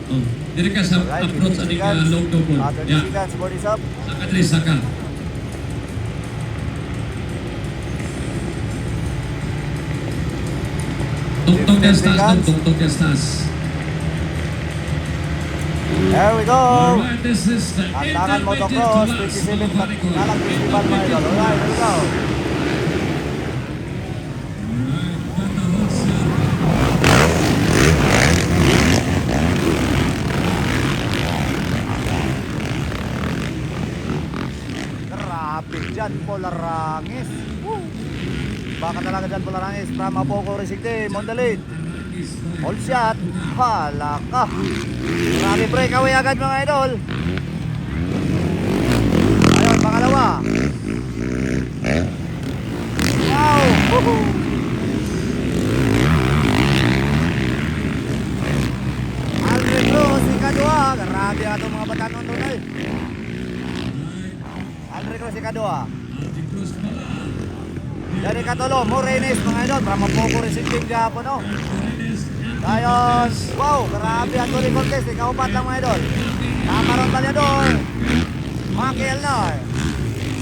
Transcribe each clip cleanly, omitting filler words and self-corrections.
Oh, diri ka sa Alright, approach 20 aning seconds. low double. 20 Yeah. seconds, board is up. Saka diri saka. Tungtong 15 yung stas, seconds. tungtong yung stas. There we go. Alright, this is the Tantangan intermediate motocross, class, 27 mga panikot. Kalang festival mga idol. Alright, here we go. Grabe dyan, Polarangis. Woo! Baka talaga dyan, Polarangis. From Apoco Racing Team, on the lead. All shot. Hala ka. Grabe breakaway agad mga idol. Ayun, pangalawa. Wow! Woohoo! Alfred Cruz, ikadua. Grabe ang itong mga batanon doon ay. Alfred Cruz, ikadua. Dari katulo, Morenes mga idol. From Apoco Racing Team Japon, no? Dayon, wow, grabe ang Tony Cortez, ikaupat lang mga idol. Cameron Talyador, Maki Elnar,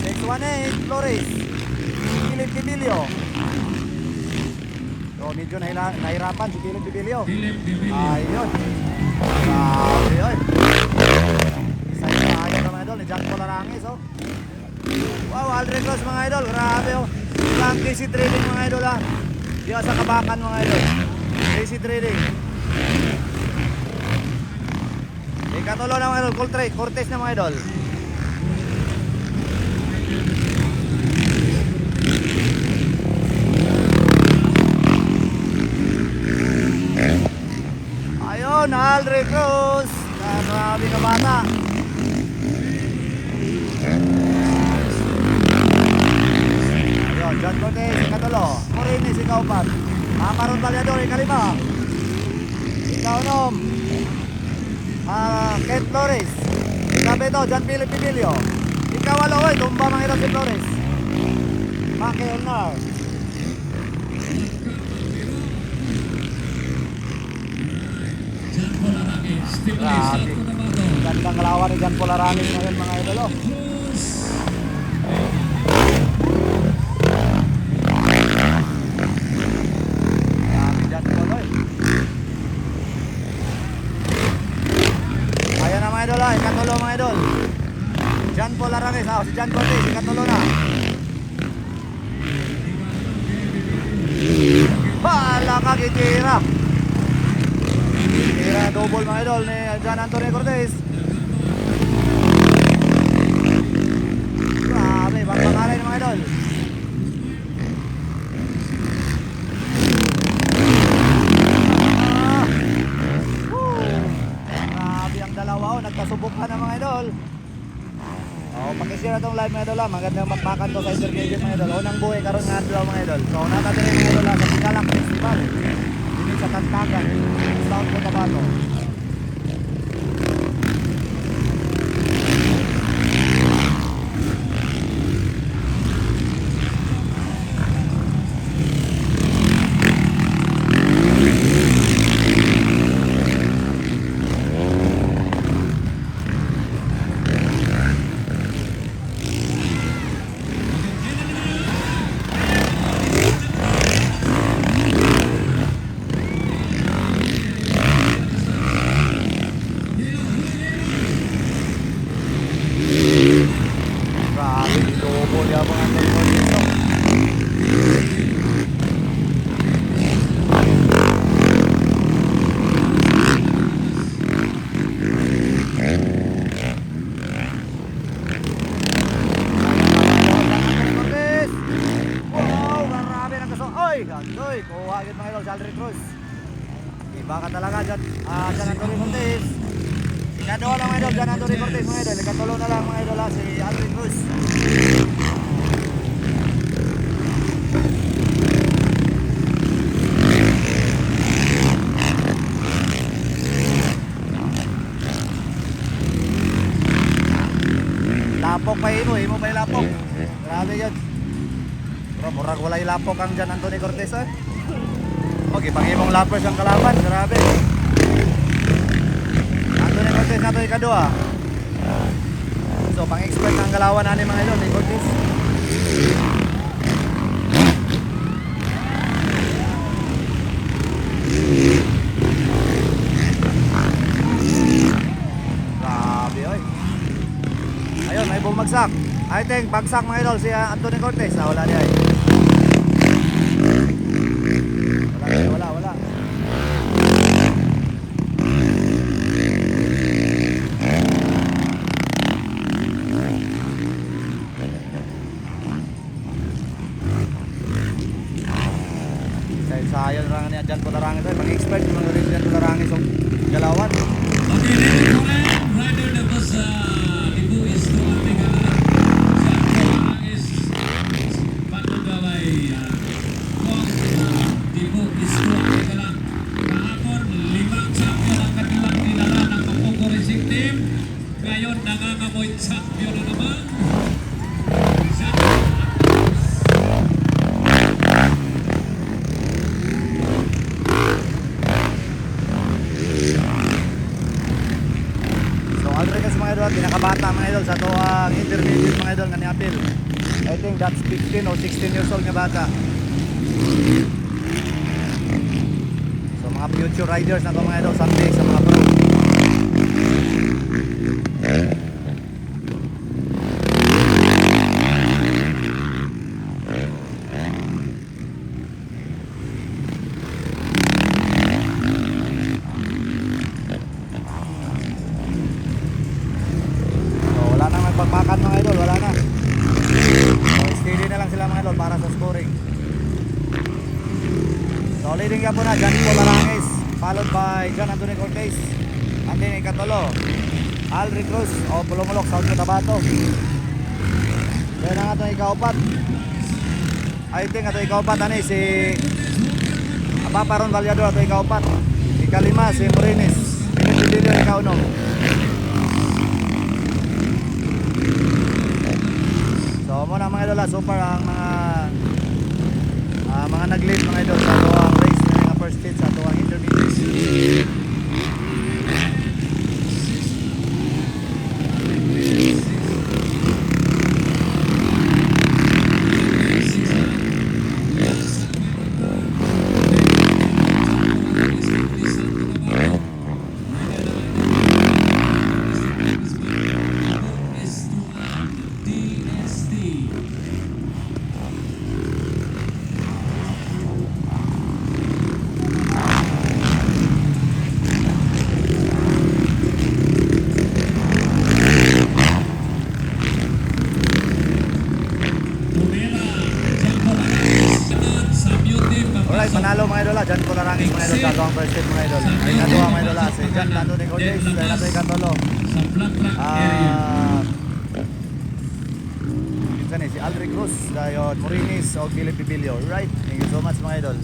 618 Flores, Philip Pibilio. So medyo nahirapan si Philip Pibilio. Ayun, grabe yun. Isa yung ayaw na mga idol, ni Jack Polarangis, oh. Wow, Aldrin Cross mga idol, grabe, oh. Ilang KC Trading mga idol, ah. Di sa kabakan mga idol. KC Trading. Ikatulo na mga idol, Cortez na mga idol. Ayun, Aldrin Cruz. Grabe ka bata. Ayun, John Cortez, ikatulo. Morines, ikaupat. Cameron Talyador, ikalima. Ikaunom. Ken Flores. Ikapito, John Philip Pibilio. Ikawalo, oy, tumba mga idol si Flores. Maki Elnar. Grabe. Gandang lawan ni Jan Polarangis ngayon mga idol, oh. Grabe Jan Pol, oy. Ayan na mga idol, ah. Ikatulo mga idol. Jan Polarangis, si Jan Cortez, ikatulo na. Hala ka, kitira. Kitira double mga idol ni Jan Antonio Cortez. Grabe, pagpangalay ng mga idol. Grabe ang dalawa, oh. Nagpasubukan ng mga idol. Pakishare na itong live mga idol, ah. Magandang makmakan to sa intermediate mga idol. Unang buhay karon nga adlaw mga idol. So natadiri mga idol, ah, sa Pigalak Festival. Dili sa Kantagan, South Cotabato. Grabe, ilobo niya mga idol dito. Cortez. Wow, grabe nagkaso. Oy, gandoy, kuha agad mga idol si Aldrin Cruz. Iba ka talaga dyan, Jan Antonio Cortez. Ikadua lang mga idol, Jan Antonio Cortez mga idol. Ikatulo na lang mga idol, si Aldrin Cruz. Lapok pa imo pa lapok. Grabe yun. Pero murag walay lapok ang Jan Antonio Cortez, eh. Okay, pangimong lapos ang kalaban, grabe. ikadua. So, pang-expert ng galawan ani mga idol, ni Cortez. Grabe, oy. Ayun, may bumagsak. I think, bagsak mga idol, si Anthony Cortez. Wala niya eh. Wala. Sayang lang niya dyan po larangin tayo. Pag-expert yung mga rin dyan po larangin sa galawan. Okay, ladies and gentlemen, rider na po sa Ibu Isto ating sa is patugaway kung Ibu Isto ating kahapon, 5 champion ang kanilang tinala ng Mapogo Racing Team. Ngayon, nangangamoy champion na naman. Pinakabata mga idol sa tuwang intermediate mga idol nga ni Apil. I think that's 15 or 16 years old nga bata. So mga future riders na to mga idol someday sa mga pro. Pagpakan mga idol, wala na. So, steady na lang sila mga idol para sa scoring. So, leading ka po na John Paul Arangis, followed by John Anthony Cortez, and then ikatulo Alri Cruz o Pulumulok, South Cotabato. Then ang atong ikaupat, I think atong ikaupat ani si Paparon Valyador, atong ikaupat. Ikalima si Morinis, Pinagdidilyo ikaunom. So muna mga idol, super ang mga nag-lead mga idol sa tuwang race na mga first hit sa tuwang intermediate. Alright, panalo mga idol, John Paul Arangis mga idol sa tuwang first hit mga idol. Ay katuwa mga idol, si John Anthony Cortez, ay natoy katolo. Sa flat-flat area. Si Alri Cruz, dayon Morinis o Philip Bibilio. Right, thank you so much mga idol.